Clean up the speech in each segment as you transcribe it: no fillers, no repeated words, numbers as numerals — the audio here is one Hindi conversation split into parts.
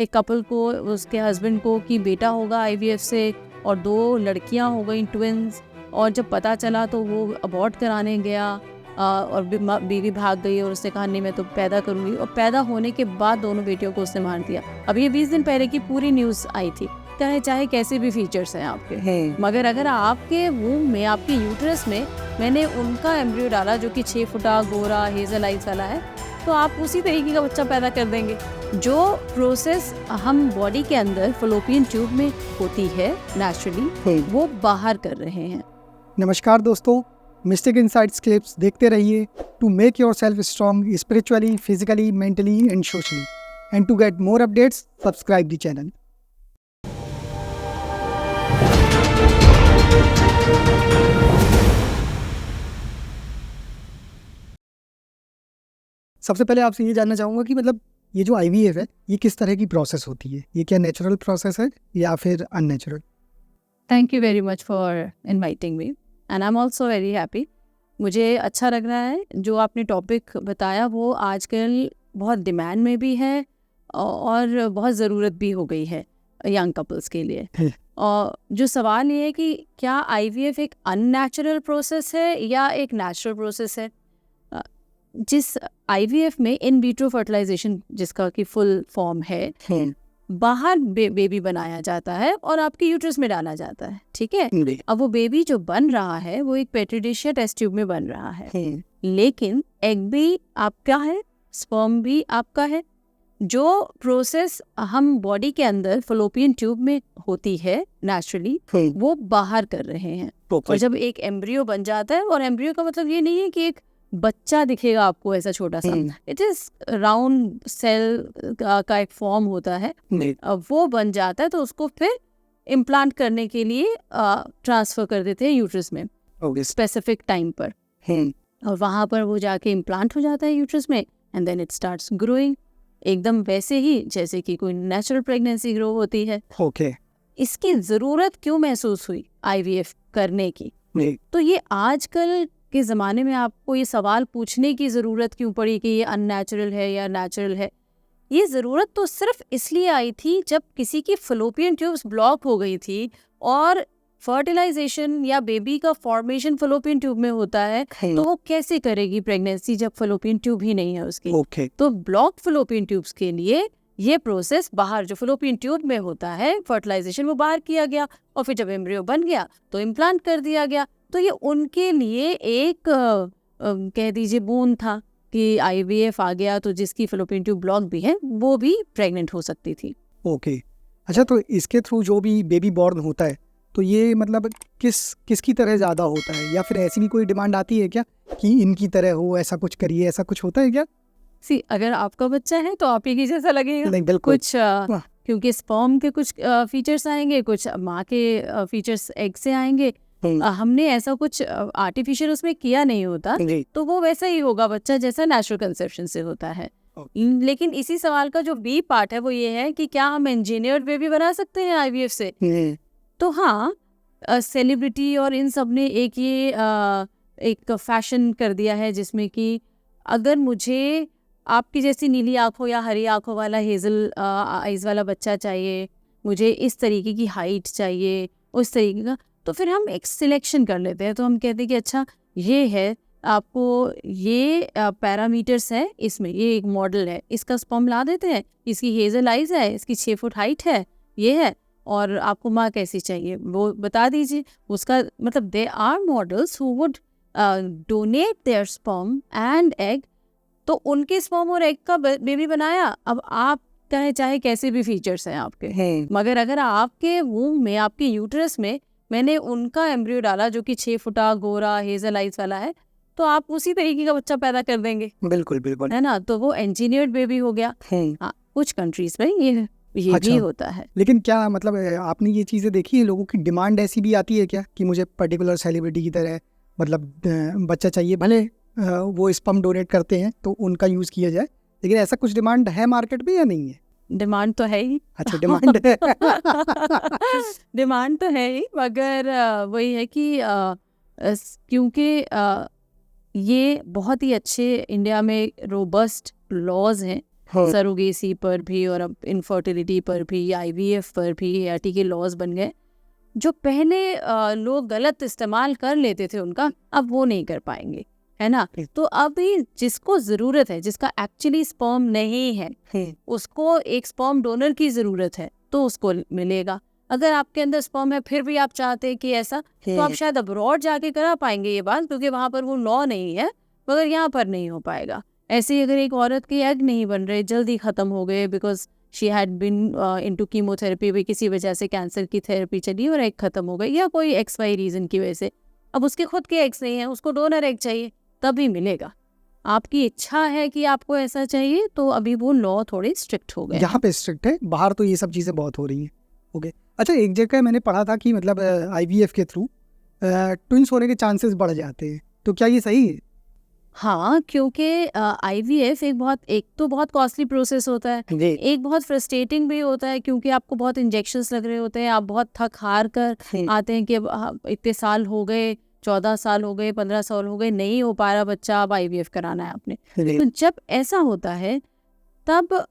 एक कपल को, उसके हस्बैंड को कि बेटा होगा आईवीएफ से, और 2 लड़कियां हो गई ट्विंस, और जब पता चला तो वो अबॉर्ट कराने गया और बीवी भाग गई और उसने कहा नहीं मैं तो पैदा करूंगी, और पैदा होने के बाद दोनों बेटियों को उसने मार दिया। अभी ये 20 दिन पहले की पूरी न्यूज़ आई थी। चाहे कैसे भी फीचर्स हैं आपके, मगर अगर आपके वूम में, आपके यूट्रस में मैंने उनका एम्ब्रियो डाला जो कि 6 फुटा गोरा हेजल आइज वाला है, तो आप उसी तरीके का बच्चा पैदा कर देंगे। जो प्रोसेस हम बॉडी के अंदर फलोपियन ट्यूब में होती है नेचुरली, वो बाहर कर रहे हैं। नमस्कार दोस्तों, मिस्टिक इनसाइट्स क्लिप्स देखते रहिए to make yourself strong spiritually, physically, mentally and socially, and to get more updates subscribe the channel. सबसे पहले आपसे ये जानना चाहूँगा कि मतलब ये जो आईवीएफ है ये किस तरह की प्रोसेस होती है? ये क्या नेचुरल प्रोसेस है या फिर unnatural? Thank you very much for inviting me and I am also very happy. मुझे अच्छा लग रहा है जो आपने टॉपिक बताया, वो आजकल बहुत डिमांड में भी है और बहुत ज़रूरत भी हो गई है यंग कपल्स के लिए। और जो सवाल ये है कि क्या आईवीएफ एक अननेचुरल प्रोसेस है या एक नेचुरल प्रोसेस है? जिस आईवीएफ में इन विट्रो फर्टिलाइजेशन, जिसका कि फुल फॉर्म है, बाहर बेबी बनाया जाता है और आपके यूट्रस में डाला जाता है, ठीक है। अब वो बेबी जो बन रहा है वो एक पेट्री डिश या टेस्ट ट्यूब में बन रहा है, लेकिन एग भी आपका है, स्पर्म भी आपका है। जो प्रोसेस हम बॉडी के अंदर फलोपियन ट्यूब में होती है नेचुरली, वो बाहर कर रहे हैं। और जब एक एम्ब्रियो बन जाता है, और एम्ब्रियो का मतलब ये नहीं है कि एक बच्चा दिखेगा आपको ऐसा छोटा सा, इट इज राउंड सेल का एक फॉर्म होता है, वो बन जाता है, तो उसको फिर इम्प्लांट करने के लिए ट्रांसफर कर देते हैं यूट्रस में स्पेसिफिक टाइम पर, और वहाँ पर वो जाके इम्प्लांट हो जाता है यूट्रस में, and then it starts growing एकदम वैसे ही जैसे कि कोई नेचुरल प्रेगनेंसी ग्रो होती है। इसकी ज़रूरत क्यों महसूस हुई आईवीएफ करने की? तो ये आजकल के ज़माने में आपको ये सवाल पूछने की ज़रूरत क्यों पड़ी कि ये अननेचुरल है या नेचुरल है? ये ज़रूरत तो सिर्फ इसलिए आई थी जब किसी की फलोपियन ट्यूब्स ब्लॉक हो गई थी, और फर्टिलाइजेशन या बेबी का फॉर्मेशन फलोपियन ट्यूब में होता है, तो वो कैसे करेगी प्रेगनेंसी जब फलोपियन ट्यूब ही नहीं है उसकी। तो ब्लॉक फलोपियन ट्यूब्स के लिए ये प्रोसेस बाहर, जो फलोपियन ट्यूब में होता है फर्टिलाइजेशन, वो बाहर किया गया, और फिर जब एम्ब्रियो बन गया तो इम्प्लांट कर दिया गया। तो ये उनके लिए एक कह दीजिए बोन था कि आईवीएफ आ गया, तो जिसकी फलोपियन ट्यूब ब्लॉक भी है वो भी प्रेग्नेंट हो सकती थी। अच्छा, तो इसके थ्रू जो भी बेबी बॉर्न होता है, तो ये मतलब किसकी तरह ज़्यादा होता है, या फिर ऐसी भी कोई डिमांड आती है क्या कि इनकी तरह हो, ऐसा कुछ करिए, ऐसा कुछ होता है क्या? अगर आपका बच्चा है तो आप ही जैसा लगेगा। नहीं, बिल्कुल। कुछ क्योंकि स्पर्म के कुछ फीचर्स आएंगे, कुछ माँ के फीचर्स एग से आएंगे। हमने ऐसा कुछ आर्टिफिशियल उसमें किया नहीं होता, तो वो वैसा ही होगा बच्चा जैसा नेचुरल कंसेप्शन से होता है। लेकिन इसी सवाल का जो बी पार्ट है वो ये है कि क्या हम इंजीनियर्ड बेबी बना सकते हैं आईवीएफ से? तो हाँ, सेलिब्रिटी और इन सब ने एक फैशन कर दिया है, जिसमें कि अगर मुझे आपकी जैसी नीली आंखों या हरी आंखों वाला हेजल आइज वाला बच्चा चाहिए, मुझे इस तरीके की हाइट चाहिए, उस तरीके का, तो फिर हम एक सिलेक्शन कर लेते हैं। तो हम कहते हैं कि अच्छा ये है, आपको ये पैरामीटर्स है, इसमें ये एक मॉडल है, इसका स्पर्म ला देते हैं, इसकी हेजल आइज है, इसकी 6 फुट हाइट है, ये है, और आपको माँ कैसी चाहिए वो बता दीजिए। उसका मतलब they are models who would donate their sperm and egg, तो उनके स्पर्म और एग का बेबी बनाया। अब आप चाहे कैसे भी फीचर्स हैं आपके, मगर अगर आपके वूम में, आपके यूट्रस में मैंने उनका एम्ब्रियो डाला जो कि 6 फुटा गोरा हेजल आइज वाला है, तो आप उसी तरीके का बच्चा पैदा कर देंगे। बिल्कुल, है ना, तो वो इंजीनियर्ड बेबी हो गया। हाँ, कुछ कंट्रीज में ये भी होता है। लेकिन क्या मतलब आपने ये चीज़ें देखी है, लोगों की डिमांड ऐसी भी आती है क्या कि मुझे पर्टिकुलर सेलिब्रिटी की तरह मतलब बच्चा चाहिए, भले वो स्पर्म डोनेट करते हैं तो उनका यूज़ किया जाए, लेकिन ऐसा कुछ डिमांड है मार्केट में या नहीं है? डिमांड तो है ही। अच्छा, डिमांड है। डिमांड तो है ही, मगर वही है कि क्योंकि ये बहुत ही अच्छे इंडिया में रोबस्ट लॉज हैं, सरोगेसी पर भी और अब इनफर्टिलिटी पर भी, IVF पर भी ART के लॉज बन गए। जो पहले लोग गलत इस्तेमाल कर लेते थे उनका, अब वो नहीं कर पाएंगे, है ना। तो अभी जिसको ज़रूरत है, जिसका एक्चुअली स्पर्म नहीं है, उसको एक स्पर्म डोनर की ज़रूरत है, तो उसको मिलेगा। अगर आपके अंदर स्पर्म है फिर भी आप चाहते हैं कि ऐसा, तो आप शायद अब्रॉड जाके करा पाएंगे ये बात, क्योंकि वहाँ पर वो लॉ नहीं है, मगर यहाँ पर नहीं हो पाएगा। ऐसे ही अगर एक औरत के एग नहीं बन रहे, जल्दी ख़त्म हो गए because she had been into chemotherapy, भी किसी वजह से कैंसर की थेरेपी चली और एग ख़त्म हो गई, या कोई XY रीज़न की वजह से, अब उसके खुद के एग्स नहीं है, उसको डोनर एग चाहिए, तभी मिलेगा। आपकी इच्छा है कि आपको ऐसा चाहिए, तो अभी वो लॉ थोड़े स्ट्रिक्ट हो गए। यहाँ पे स्ट्रिक्ट है, बाहर तो ये सब चीज़ें बहुत हो रही हैं। ओके, अच्छा, एक जगह मैंने पढ़ा था कि मतलब IVF के थ्रू ट्विंस होने के चांसेस बढ़ जाते हैं, तो क्या ये सही है? हाँ, क्योंकि IVF एक तो बहुत कॉस्टली प्रोसेस होता है, एक बहुत फ्रस्ट्रेटिंग भी होता है, क्योंकि आपको बहुत इंजेक्शंस लग रहे होते हैं, आप बहुत थक हार कर आते हैं कि अब इतने साल हो गए, 14 साल हो गए, 15 साल हो गए, नहीं हो पा रहा बच्चा, अब IVF कराना है आपने। तो जब ऐसा होता है तब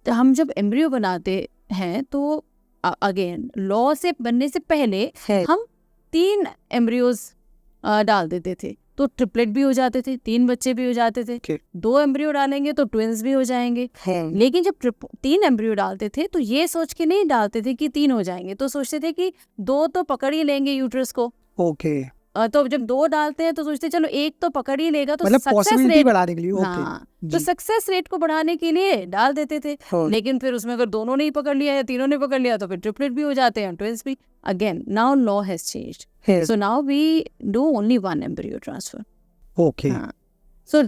हम जब एम्ब्रियो बनाते हैं, तो अगेन लॉ से बनने से पहले हम 3 एम्ब्रियोज डाल देते थे, तो ट्रिपलेट भी हो जाते थे, 3 बच्चे भी हो जाते थे। 2 एम्ब्रियो डालेंगे तो ट्विंस भी हो जाएंगे। लेकिन जब 3 एम्ब्रियो डालते थे तो ये सोच के नहीं डालते थे कि 3 हो जाएंगे, तो सोचते थे कि 2 तो पकड़ ही लेंगे यूट्रस को। ओके, तो जब 2 डालते हैं तो सोचते चलो 1 तो पकड़ ही लेगा, तो मतलब सक्सेस पॉसिबिलिटी रेट बढ़ाने के लिए। हाँ, तो सक्सेस रेट को बढ़ाने के लिए डाल देते थे। लेकिन फिर उसमें अगर दोनों ने ही पकड़ लिया या तीनों ने पकड़ लिया, तो फिर ट्रिपलेट भी हो जाते हैं, ट्विंस भी। Again now law has changed, so now we do only 1 embryo transfer. Okay, हाँ, सो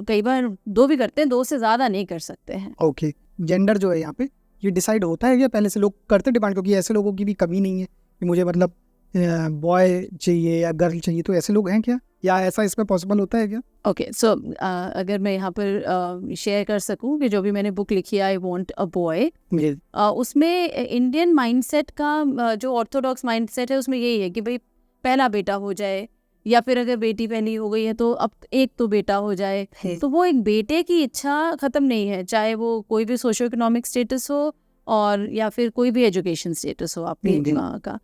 कई बार 2 भी करते हैं, 2 से ज्यादा नहीं कर सकते हैं। ओके, जेंडर जो है यहाँ पे ये डिसाइड होता है क्या पहले से? लोग करते डिमांड, क्योंकि ऐसे लोगों की भी कमी नहीं है कि मुझे मतलब बॉय चाहिए या गर्ल चाहिए, तो ऐसे लोग हैं क्या, या ऐसा इसमें पॉसिबल होता है क्या? ओके, सो अगर मैं यहाँ पर शेयर कर सकूँ कि जो भी मैंने बुक लिखी है, आई वॉन्ट अ बॉय, उसमें इंडियन माइंडसेट का जो ऑर्थोडॉक्स माइंडसेट है, उसमें यही है कि भाई पहला बेटा हो जाए, या फिर अगर बेटी पहली हो गई है तो अब एक तो बेटा हो जाए। तो वो एक बेटे की इच्छा ख़त्म नहीं है, चाहे वो कोई भी सोशो इकोनॉमिक स्टेटस हो और या फिर कोई भी एजुकेशन स्टेटस हो आपके का।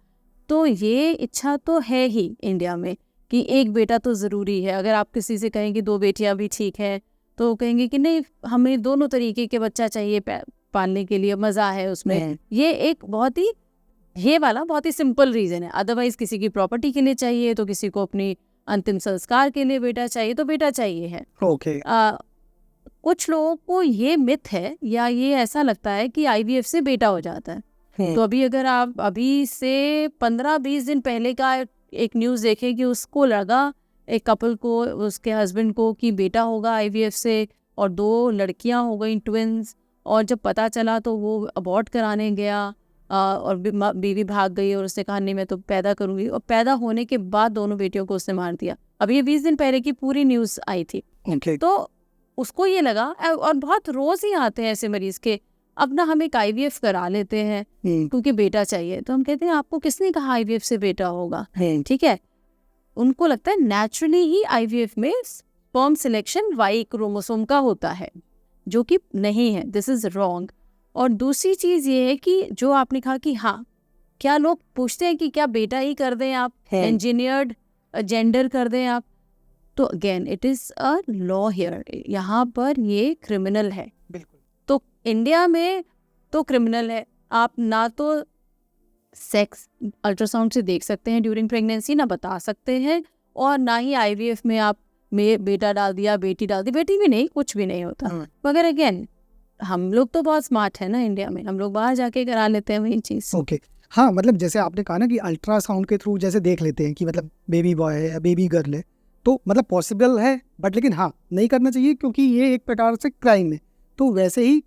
तो ये इच्छा तो है ही इंडिया में कि एक बेटा तो ज़रूरी है। अगर आप किसी से कहें कि 2 बेटियां भी ठीक है, तो कहेंगे कि नहीं, हमें दोनों तरीके के बच्चा चाहिए पालने के लिए, मज़ा है उसमें। ये एक बहुत ही सिंपल रीज़न है। अदरवाइज़ किसी की प्रॉपर्टी के लिए चाहिए, तो किसी को अपनी अंतिम संस्कार के लिए बेटा चाहिए, तो बेटा चाहिए है। ओके, कुछ लोगों को ये मिथ है या ये ऐसा लगता है कि IVF से बेटा हो जाता है। तो अभी अगर आप अभी से 15-20 दिन पहले का एक न्यूज़ देखें कि उसको लगा, एक कपल को, उसके हस्बैंड को, कि बेटा होगा IVF से, और 2 लड़कियां हो गई ट्विंस, और जब पता चला तो वो अबॉर्ट कराने गया और बीवी भाग गई और उसने कहा नहीं मैं तो पैदा करूंगी, और पैदा होने के बाद दोनों बेटियों को उसने मार दिया। अभी ये 20 दिन पहले की पूरी न्यूज़ आई थी। तो उसको ये लगा, और बहुत रोज़ ही आते हैं ऐसे मरीज़ के, अब ना हम एक IVF करा लेते हैं क्योंकि बेटा चाहिए। तो हम कहते हैं आपको किसने कहा IVF से बेटा होगा? ठीक है, उनको लगता है नेचुरली ही IVF में स्पर्म सिलेक्शन Y क्रोमोसोम का होता है, जो कि नहीं है। This is wrong. और दूसरी चीज़ ये है कि जो आपने कहा कि हाँ, क्या लोग पूछते हैं कि क्या बेटा ही कर दें आप, इंजीनियर्ड जेंडर कर दें आप? तो again it is a law here, यहाँ पर ये क्रिमिनल है। तो इंडिया में तो क्रिमिनल है। आप ना तो सेक्स अल्ट्रासाउंड से देख सकते हैं ड्यूरिंग प्रेगनेंसी, ना बता सकते हैं, और ना ही IVF में आप बेटा डाल दिया, बेटी डाल दी, बेटी भी नहीं, कुछ भी नहीं होता। मगर अगेन हम लोग तो बहुत स्मार्ट है ना इंडिया में, हम लोग बाहर जाके करा लेते हैं वही चीज़। ओके, हाँ, मतलब जैसे आपने कहा ना कि अल्ट्रासाउंड के थ्रू जैसे देख लेते हैं कि मतलब बेबी बॉय है या बेबी गर्ल है, तो मतलब पॉसिबल है, बट लेकिन हाँ, नहीं करना चाहिए क्योंकि ये एक प्रकार से क्राइम है। तो वैसे ही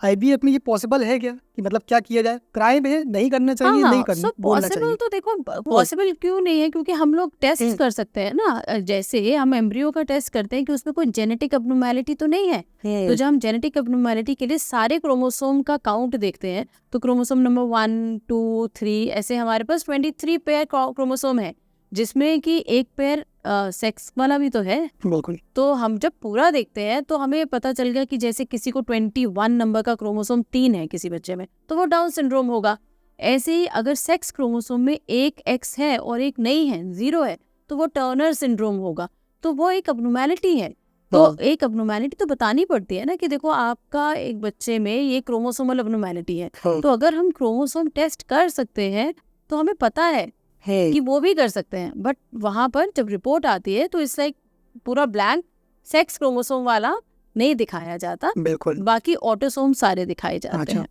IVF में ये पॉसिबल है क्या कि मतलब क्या किया जाए? क्राइम है, नहीं करना चाहिए, नहीं करना, बोलना चाहिए। तो देखो पॉसिबल क्यों नहीं है, क्योंकि हम लोग टेस्ट कर सकते हैं ना। जैसे हम एम्ब्रियो का टेस्ट करते हैं कि उसमें कोई जेनेटिक अबनॉर्मैलिटी तो नहीं है। तो जब हम जेनेटिक अबनॉर्मैलिटी के लिए सारे क्रोमोसोम का काउंट देखते हैं, तो क्रोमोसोम नंबर 1, 2, 3 ऐसे हमारे पास 23 पेयर क्रोमोसोम है, जिसमें कि एक पेयर सेक्स वाला भी तो है। बिल्कुल। तो हम जब पूरा देखते हैं तो हमें पता चल गया कि जैसे किसी को 21 नंबर का क्रोमोसोम 3 है किसी बच्चे में, तो वो डाउन सिंड्रोम होगा। ऐसे ही अगर सेक्स क्रोमोसोम में एक एक्स है और एक नहीं है, 0 है, तो वो टर्नर सिंड्रोम होगा। तो वो एक अबनॉर्मैलिटी है। तो एक अबनॉर्मैलिटी तो बतानी पड़ती है ना कि देखो आपका एक बच्चे में ये क्रोमोसोमल अबनॉर्मैलिटी है। तो अगर हम क्रोमोसोम टेस्ट कर सकते हैं तो हमें पता है कि वो भी कर सकते हैं, बट वहाँ पर जब रिपोर्ट आती है तो इस लाइक पूरा ब्लैंक सेक्स क्रोमोसोम वाला नहीं दिखाया जाता, बिल्कुल। बाकी ऑटोसोम सारे दिखाए जाते अच्छा। हैं।